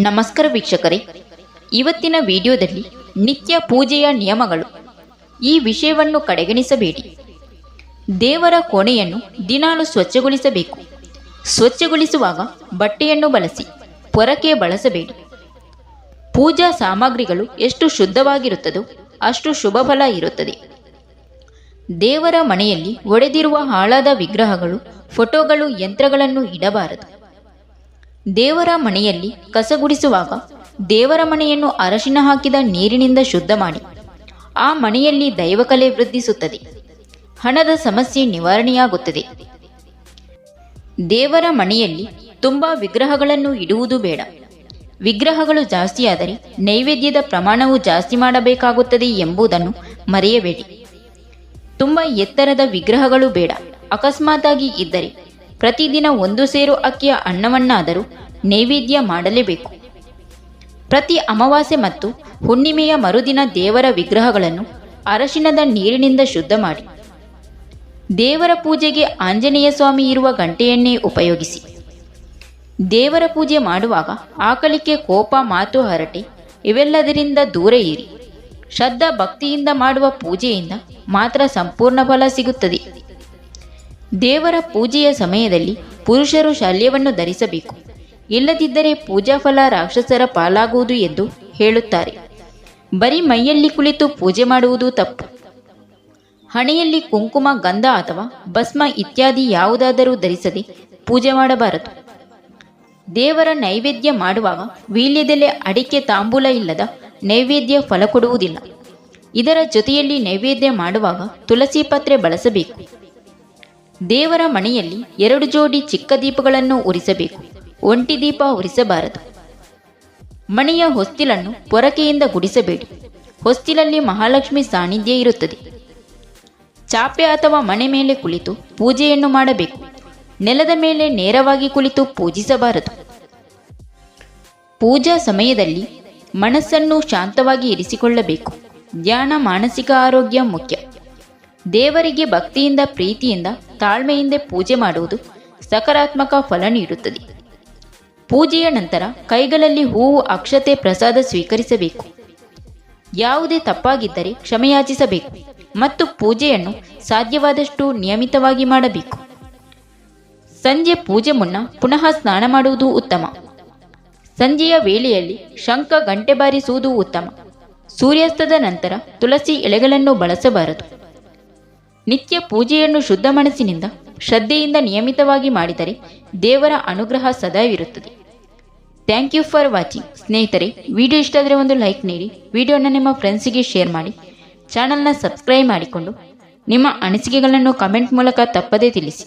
ನಮಸ್ಕಾರ ವೀಕ್ಷಕರೇ, ಇವತ್ತಿನ ವಿಡಿಯೋದಲ್ಲಿ ನಿತ್ಯ ಪೂಜೆಯ ನಿಯಮಗಳು ಈ ವಿಷಯವನ್ನು ಕಡೆಗಣಿಸಬೇಡಿ. ದೇವರ ಕೋಣೆಯನ್ನು ದಿನಾಲು ಸ್ವಚ್ಛಗೊಳಿಸಬೇಕು. ಸ್ವಚ್ಛಗೊಳಿಸುವಾಗ ಬಟ್ಟೆಯನ್ನು ಬಳಸಿ, ಪೊರಕೆ ಬಳಸಬೇಡಿ. ಪೂಜಾ ಸಾಮಗ್ರಿಗಳು ಎಷ್ಟು ಶುದ್ಧವಾಗಿರುತ್ತದೋ ಅಷ್ಟು ಶುಭ ಫಲ ಇರುತ್ತದೆ. ದೇವರ ಮನೆಯಲ್ಲಿ ಒಡೆದಿರುವ ಹಾಳಾದ ವಿಗ್ರಹಗಳು, ಫೋಟೋಗಳು, ಯಂತ್ರಗಳನ್ನು ಇಡಬಾರದು. ದೇವರ ಮನೆಯಲ್ಲಿ ಕಸಗುಡಿಸುವಾಗ ದೇವರ ಮನೆಯನ್ನು ಅರಶಿನ ಹಾಕಿದ ನೀರಿನಿಂದ ಶುದ್ಧ ಮಾಡಿ. ಆ ಮನೆಯಲ್ಲಿ ದೈವಕಲೆ ವೃದ್ಧಿಸುತ್ತದೆ, ಹಣದ ಸಮಸ್ಯೆ ನಿವಾರಣೆಯಾಗುತ್ತದೆ. ದೇವರ ಮನೆಯಲ್ಲಿ ತುಂಬ ವಿಗ್ರಹಗಳನ್ನು ಇಡುವುದು ಬೇಡ. ವಿಗ್ರಹಗಳು ಜಾಸ್ತಿಯಾದರೆ ನೈವೇದ್ಯದ ಪ್ರಮಾಣವು ಜಾಸ್ತಿ ಮಾಡಬೇಕಾಗುತ್ತದೆ ಎಂಬುದನ್ನು ಮರೆಯಬೇಡಿ. ತುಂಬ ಎತ್ತರದ ವಿಗ್ರಹಗಳು ಬೇಡ. ಅಕಸ್ಮಾತಾಗಿ ಇದ್ದರೆ ಪ್ರತಿದಿನ 1 ಸೇರು ಅಕ್ಕಿಯ ಅನ್ನವನ್ನಾದರೂ ನೈವೇದ್ಯ ಮಾಡಲೇಬೇಕು. ಪ್ರತಿ ಅಮಾವಾಸ್ಯೆ ಮತ್ತು ಹುಣ್ಣಿಮೆಯ ಮರುದಿನ ದೇವರ ವಿಗ್ರಹಗಳನ್ನು ಅರಶಿನದ ನೀರಿನಿಂದ ಶುದ್ಧ ಮಾಡಿ. ದೇವರ ಪೂಜೆಗೆ ಆಂಜನೇಯ ಸ್ವಾಮಿ ಇರುವ ಗಂಟೆಯನ್ನೇ ಉಪಯೋಗಿಸಿ. ದೇವರ ಪೂಜೆ ಮಾಡುವಾಗ ಆಕಳಿಕೆ, ಕೋಪ, ಮಾತು, ಹರಟೆ ಇವೆಲ್ಲದರಿಂದ ದೂರ ಇರಿ. ಶ್ರದ್ಧಾ ಭಕ್ತಿಯಿಂದ ಮಾಡುವ ಪೂಜೆಯಿಂದ ಮಾತ್ರ ಸಂಪೂರ್ಣ ಫಲ ಸಿಗುತ್ತದೆ. ದೇವರ ಪೂಜೆಯ ಸಮಯದಲ್ಲಿ ಪುರುಷರು ಶಲ್ಯವನ್ನು ಧರಿಸಬೇಕು. ಇಲ್ಲದಿದ್ದರೆ ಪೂಜಾ ಫಲ ರಾಕ್ಷಸರ ಪಾಲಾಗುವುದು ಎಂದು ಹೇಳುತ್ತಾರೆ. ಬರೀ ಮೈಯಲ್ಲಿ ಕುಳಿತು ಪೂಜೆ ಮಾಡುವುದು ತಪ್ಪು. ಹಣೆಯಲ್ಲಿ ಕುಂಕುಮ, ಗಂಧ ಅಥವಾ ಭಸ್ಮ ಇತ್ಯಾದಿ ಯಾವುದಾದರೂ ಧರಿಸದೆ ಪೂಜೆ ಮಾಡಬಾರದು. ದೇವರ ನೈವೇದ್ಯ ಮಾಡುವಾಗ ವೀಳ್ಯದೆಲೆ, ಅಡಿಕೆ, ತಾಂಬೂಲ ಇಲ್ಲದ ನೈವೇದ್ಯ ಫಲ ಕೊಡುವುದಿಲ್ಲ. ಇದರ ಜೊತೆಯಲ್ಲಿ ನೈವೇದ್ಯ ಮಾಡುವಾಗ ತುಳಸಿ ಪತ್ರೆ ಬಳಸಬೇಕು. ದೇವರ ಮನೆಯಲ್ಲಿ 2 ಜೋಡಿ ಚಿಕ್ಕ ದೀಪಗಳನ್ನು ಉರಿಸಬೇಕು. ಒಂಟಿ ದೀಪ ಉರಿಸಬಾರದು. ಮನೆಯ ಹೊಸ್ತಿಲನ್ನು ಪೊರಕೆಯಿಂದ ಗುಡಿಸಬೇಡಿ. ಹೊಸ್ತಿಲಲ್ಲಿ ಮಹಾಲಕ್ಷ್ಮಿ ಸಾನ್ನಿಧ್ಯ ಇರುತ್ತದೆ. ಚಾಪೆ ಅಥವಾ ಮನೆ ಮೇಲೆ ಕುಳಿತು ಪೂಜೆಯನ್ನು ಮಾಡಬೇಕು. ನೆಲದ ಮೇಲೆ ನೇರವಾಗಿ ಕುಳಿತು ಪೂಜಿಸಬಾರದು. ಪೂಜಾ ಸಮಯದಲ್ಲಿ ಮನಸ್ಸನ್ನು ಶಾಂತವಾಗಿ ಇರಿಸಿಕೊಳ್ಳಬೇಕು. ಧ್ಯಾನ, ಮಾನಸಿಕ ಆರೋಗ್ಯ ಮುಖ್ಯ. ದೇವರಿಗೆ ಭಕ್ತಿಯಿಂದ, ಪ್ರೀತಿಯಿಂದ, ತಾಳ್ಮೆಯಿಂದ ಪೂಜೆ ಮಾಡುವುದು ಸಕಾರಾತ್ಮಕ ಫಲ ನೀಡುತ್ತದೆ. ಪೂಜೆಯ ನಂತರ ಕೈಗಳಲ್ಲಿ ಹೂವು, ಅಕ್ಷತೆ, ಪ್ರಸಾದ ಸ್ವೀಕರಿಸಬೇಕು. ಯಾವುದೇ ತಪ್ಪಾಗಿದ್ದರೆ ಕ್ಷಮೆಯಾಚಿಸಬೇಕು ಮತ್ತು ಪೂಜೆಯನ್ನು ಸಾಧ್ಯವಾದಷ್ಟು ನಿಯಮಿತವಾಗಿ ಮಾಡಬೇಕು. ಸಂಜೆ ಪೂಜೆ ಮುನ್ನ ಪುನಃ ಸ್ನಾನ ಮಾಡುವುದು ಉತ್ತಮ. ಸಂಜೆಯ ವೇಳೆಯಲ್ಲಿ ಶಂಖ, ಗಂಟೆ ಬಾರಿಸುವುದು ಉತ್ತಮ. ಸೂರ್ಯಾಸ್ತದ ನಂತರ ತುಳಸಿ ಎಲೆಗಳನ್ನು ಬಳಸಬಾರದು. ನಿತ್ಯ ಪೂಜೆಯನ್ನು ಶುದ್ಧ ಮನಸ್ಸಿನಿಂದ, ಶ್ರದ್ಧೆಯಿಂದ ನಿಯಮಿತವಾಗಿ ಮಾಡಿದರೆ ದೇವರ ಅನುಗ್ರಹ ಸದಾವಿರುತ್ತದೆ. Thank you for watching. ಸ್ನೇಹಿತರೆ, ವಿಡಿಯೋ ಇಷ್ಟ ಆದರೆ ಒಂದು ಲೈಕ್ ನೀಡಿ, ವಿಡಿಯೋನ ನಿಮ್ಮ ಫ್ರೆಂಡ್ಸಿಗೆ ಶೇರ್ ಮಾಡಿ, ಚಾನಲ್ನ ಸಬ್ಸ್ಕ್ರೈಬ್ ಮಾಡಿಕೊಂಡು ನಿಮ್ಮ ಅನಿಸಿಕೆಗಳನ್ನು ಕಮೆಂಟ್ ಮೂಲಕ ತಪ್ಪದೇ ತಿಳಿಸಿ.